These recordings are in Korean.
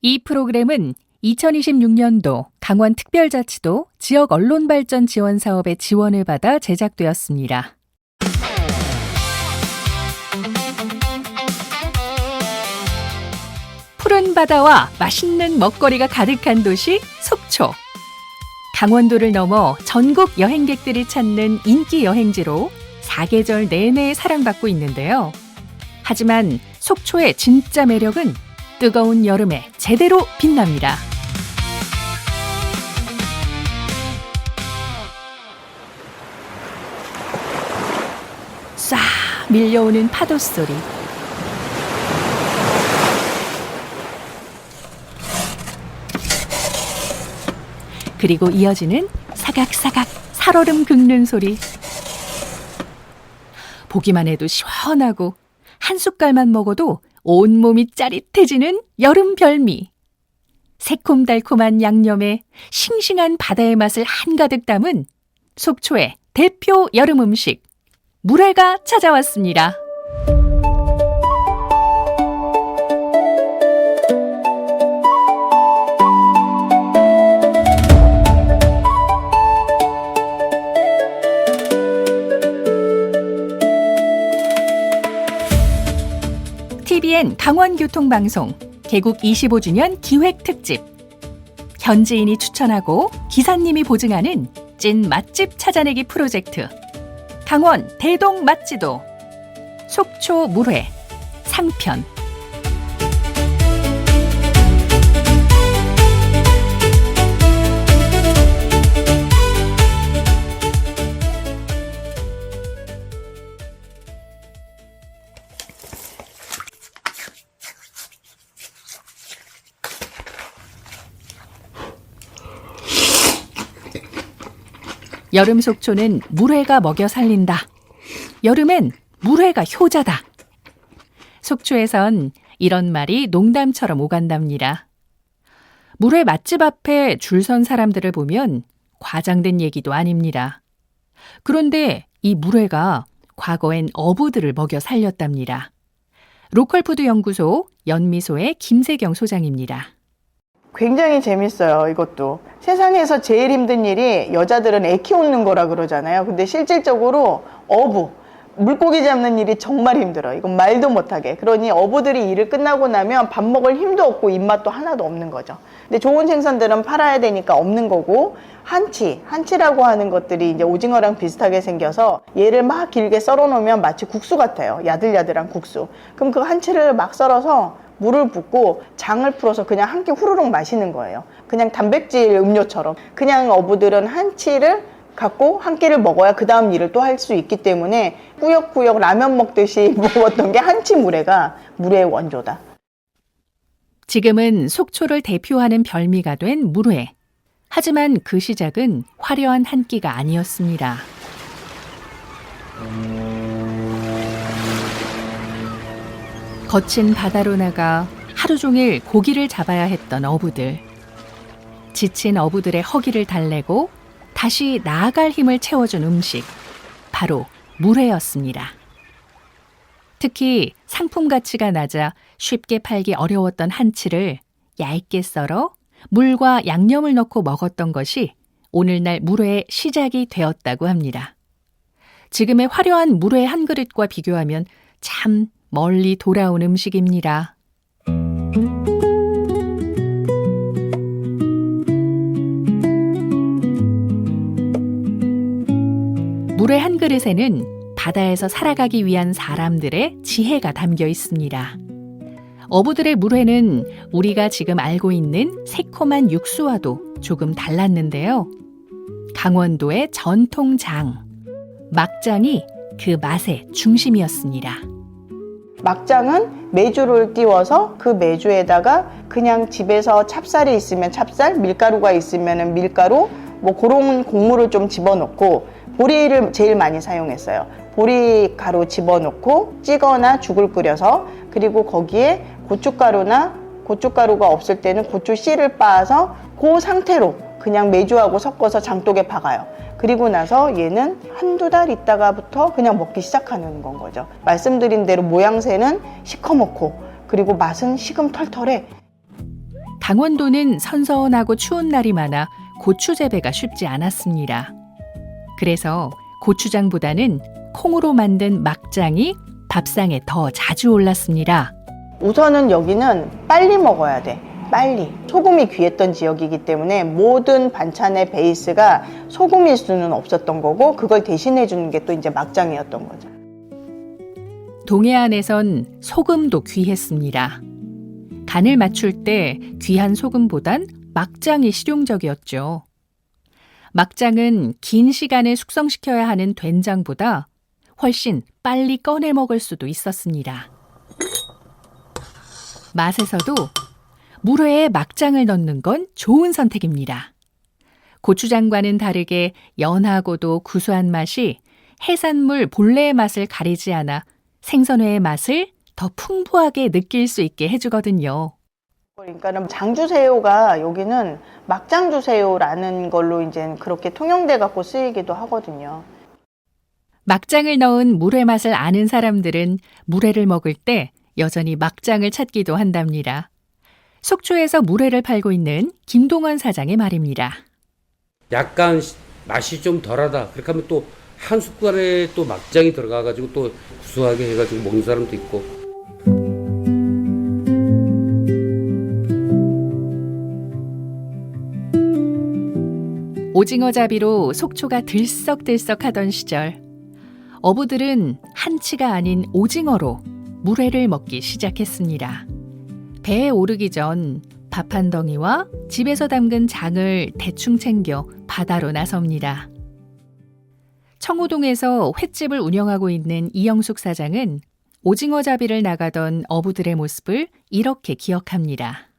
이 프로그램은 2026년도 강원특별자치도 지역언론발전 지원 사업의 지원을 받아 제작되었습니다. 푸른 바다와 맛있는 먹거리가 가득한 도시 속초. 강원도를 넘어 전국 여행객들이 찾는 인기 여행지로 사계절 내내 사랑받고 있는데요. 하지만 속초의 진짜 매력은 뜨거운 여름에 제대로 빛납니다. 쏴 밀려오는 파도 소리. 그리고 이어지는 사각사각 살얼음 긁는 소리. 보기만 해도 시원하고 한 숟갈만 먹어도 온몸이 짜릿해지는 여름 별미. 새콤달콤한 양념에 싱싱한 바다의 맛을 한가득 담은 속초의 대표 여름 음식, 물회가 찾아왔습니다. TVN 강원교통방송 개국 25주년 기획특집. 현지인이 추천하고 기사님이 보증하는 찐 맛집 찾아내기 프로젝트. 강원 대동 맛지도 속초 물회 상편. 여름 속초는 물회가 먹여 살린다. 여름엔 물회가 효자다. 속초에선 이런 말이 농담처럼 오간답니다. 물회 맛집 앞에 줄 선 사람들을 보면 과장된 얘기도 아닙니다. 그런데 이 물회가 과거엔 어부들을 먹여 살렸답니다. 로컬푸드 연구소 연미소의 김세경 소장입니다. 굉장히 재밌어요. 이것도 세상에서 제일 힘든 일이 여자들은 애 키우는 거라 그러잖아요. 근데 실질적으로 어부, 물고기 잡는 일이 정말 힘들어요. 이건 말도 못하게. 그러니 어부들이 일을 끝나고 나면 밥 먹을 힘도 없고 입맛도 하나도 없는 거죠. 근데 좋은 생선들은 팔아야 되니까 없는 거고, 한치라고 하는 것들이 이제 오징어랑 비슷하게 생겨서 얘를 막 길게 썰어 놓으면 마치 국수 같아요. 야들야들한 국수. 그럼 그 한치를 막 썰어서 물을 붓고 장을 풀어서 그냥 한 끼 후루룩 마시는 거예요. 그냥 단백질 음료처럼. 그냥 어부들은 한치를 갖고 한 끼를 먹어야 그 다음 일을 또 할 수 있기 때문에 꾸역꾸역 라면 먹듯이 먹었던 게 한치 물회가 물회의 원조다. 지금은 속초를 대표하는 별미가 된 물회. 하지만 그 시작은 화려한 한 끼가 아니었습니다. 거친 바다로 나가 하루 종일 고기를 잡아야 했던 어부들. 지친 어부들의 허기를 달래고 다시 나아갈 힘을 채워준 음식, 바로 물회였습니다. 특히 상품 가치가 낮아 쉽게 팔기 어려웠던 한치를 얇게 썰어 물과 양념을 넣고 먹었던 것이 오늘날 물회의 시작이 되었다고 합니다. 지금의 화려한 물회 한 그릇과 비교하면 참 멀리 돌아온 음식입니다. 물회 한 그릇에는 바다에서 살아가기 위한 사람들의 지혜가 담겨 있습니다. 어부들의 물회는 우리가 지금 알고 있는 새콤한 육수와도 조금 달랐는데요. 강원도의 전통장, 막장이 그 맛의 중심이었습니다. 막장은 메주를 띄워서 그 메주에다가 그냥 집에서 찹쌀이 있으면 찹쌀, 밀가루가 있으면 밀가루, 뭐 그런 곡물을 좀 집어넣고 보리를 제일 많이 사용했어요. 보리가루 집어넣고 찌거나 죽을 끓여서, 그리고 거기에 고춧가루가 없을 때는 고추 씨를 빻아서 그 상태로 그냥 메주하고 섞어서 장독에 박아요. 그리고 나서 얘는 한두 달 있다가부터 그냥 먹기 시작하는 건 거죠. 말씀드린 대로 모양새는 시커멓고 그리고 맛은 시금털털해. 강원도는 선선하고 추운 날이 많아 고추 재배가 쉽지 않았습니다. 그래서 고추장보다는 콩으로 만든 막장이 밥상에 더 자주 올랐습니다. 우선은 여기는 빨리 먹어야 돼. 빨리. 소금이 귀했던 지역이기 때문에 모든 반찬의 베이스가 소금일 수는 없었던 거고, 그걸 대신해 주는 게 또 이제 막장이었던 거죠. 동해안에선 소금도 귀했습니다. 간을 맞출 때 귀한 소금보단 막장이 실용적이었죠. 막장은 긴 시간을 숙성시켜야 하는 된장보다 훨씬 빨리 꺼내 먹을 수도 있었습니다. 맛에서도 물회에 막장을 넣는 건 좋은 선택입니다. 고추장과는 다르게 연하고도 구수한 맛이 해산물 본래의 맛을 가리지 않아 생선회의 맛을 더 풍부하게 느낄 수 있게 해주거든요. 그러니까는 장주새우가 여기는 막장주새우라는 걸로 이제 그렇게 통용돼 갖고 쓰이기도 하거든요. 막장을 넣은 물회 맛을 아는 사람들은 물회를 먹을 때 여전히 막장을 찾기도 한답니다. 속초에서 물회를 팔고 있는 김동원 사장의 말입니다. 약간 맛이 좀 덜하다. 그렇게 하면 또 한 숟갈에 또 막장이 들어가가지고 또 구수하게 해가지고 먹는 사람도 있고. 오징어 잡이로 속초가 들썩들썩하던 시절, 어부들은 한치가 아닌 오징어로 물회를 먹기 시작했습니다. 배에 오르기 전 밥 한 덩이와 집에서 담근 장을 대충 챙겨 바다로 나섭니다. 청호동에서 횟집을 운영하고 있는 이영숙 사장은 오징어 잡이를 나가던 어부들의 모습을 이렇게 기억합니다.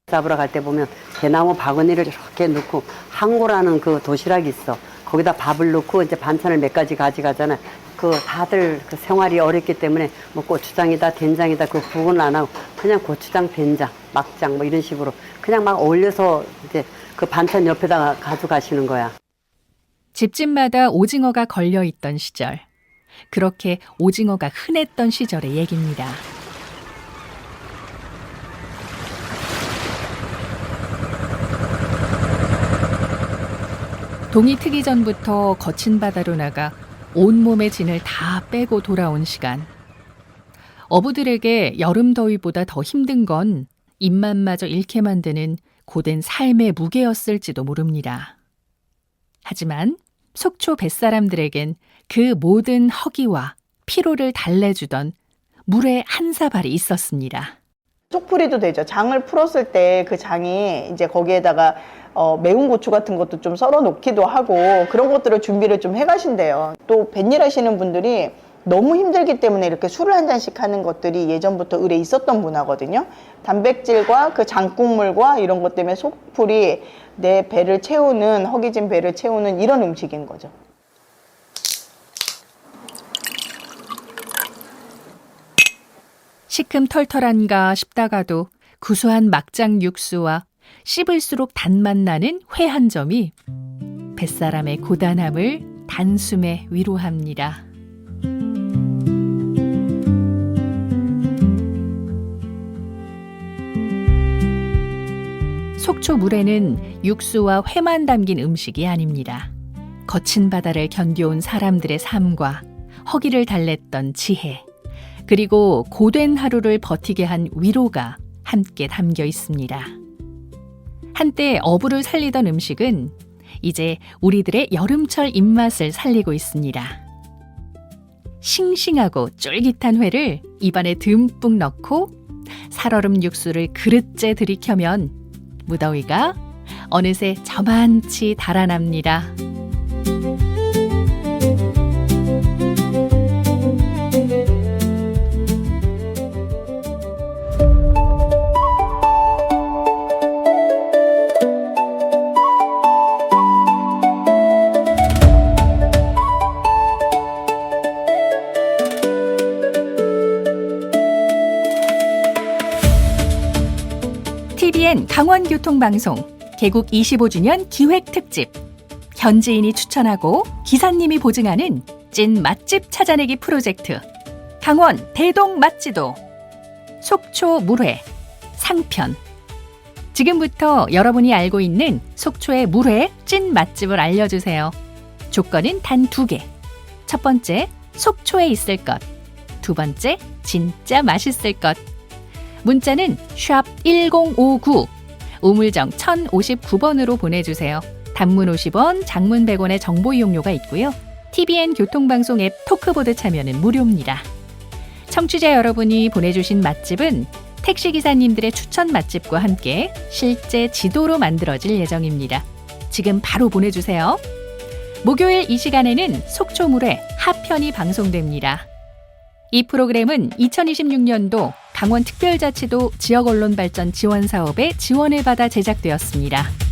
잡으러 갈 때 보면 대나무 바구니를 이렇게 넣고 항고라는 그 도시락이 있어. 거기다 밥을 넣고 이제 반찬을 몇 가지 가져가잖아. 그 다들 그 생활이 어렵기 때문에 뭐 고추장이다 된장이다 그 구분 안 하고 그냥 고추장 된장 막장 뭐 이런 식으로 그냥 막 올려서 이제 그 반찬 옆에다가 가져가시는 거야. 집집마다 오징어가 걸려 있던 시절, 그렇게 오징어가 흔했던 시절의 얘기입니다. 동이 트기 전부터 거친 바다로 나가 온몸의 진을 다 빼고 돌아온 시간. 어부들에게 여름 더위보다 더 힘든 건 입맛마저 잃게 만드는 고된 삶의 무게였을지도 모릅니다. 하지만 속초 뱃사람들에겐 그 모든 허기와 피로를 달래주던 물의 한 사발이 있었습니다. 쪽풀이도 되죠. 장을 풀었을 때 그 장이 이제 거기에다가 매운 고추 같은 것도 좀 썰어 놓기도 하고 그런 것들을 준비를 좀 해가신대요. 또 뱃일 하시는 분들이 너무 힘들기 때문에 이렇게 술을 한 잔씩 하는 것들이 예전부터 을에 있었던 문화거든요. 단백질과 그 장국물과 이런 것 때문에 속풀이 내 배를 채우는, 허기진 배를 채우는 이런 음식인 거죠. 시큼털털한가 싶다가도 구수한 막장 육수와 씹을수록 단맛 나는 회 한 점이 뱃사람의 고단함을 단숨에 위로합니다. 속초 물회는 육수와 회만 담긴 음식이 아닙니다. 거친 바다를 견뎌온 사람들의 삶과 허기를 달랬던 지혜, 그리고 고된 하루를 버티게 한 위로가 함께 담겨 있습니다. 한때 어부를 살리던 음식은 이제 우리들의 여름철 입맛을 살리고 있습니다. 싱싱하고 쫄깃한 회를 입안에 듬뿍 넣고 살얼음 육수를 그릇째 들이켜면 무더위가 어느새 저만치 달아납니다. TVN 강원교통방송 개국 25주년 기획특집, 현지인이 추천하고 기사님이 보증하는 찐 맛집 찾아내기 프로젝트 강원 대동 맛지도 속초 물회 상편, 지금부터 여러분이 알고 있는 속초의 물회 찐 맛집을 알려주세요. 조건은 단 2개. 첫 번째, 속초에 있을 것. 두 번째, 진짜 맛있을 것. 문자는 샵 1059, 우물정 1059번으로 보내주세요. 단문 50원, 장문 100원의 정보 이용료가 있고요. TBN 교통방송 앱 토크보드 참여는 무료입니다. 청취자 여러분이 보내주신 맛집은 택시기사님들의 추천 맛집과 함께 실제 지도로 만들어질 예정입니다. 지금 바로 보내주세요. 목요일 이 시간에는 속초물회 하편이 방송됩니다. 이 프로그램은 2026년도 강원특별자치도 지역언론발전 지원사업의 지원을 받아 제작되었습니다.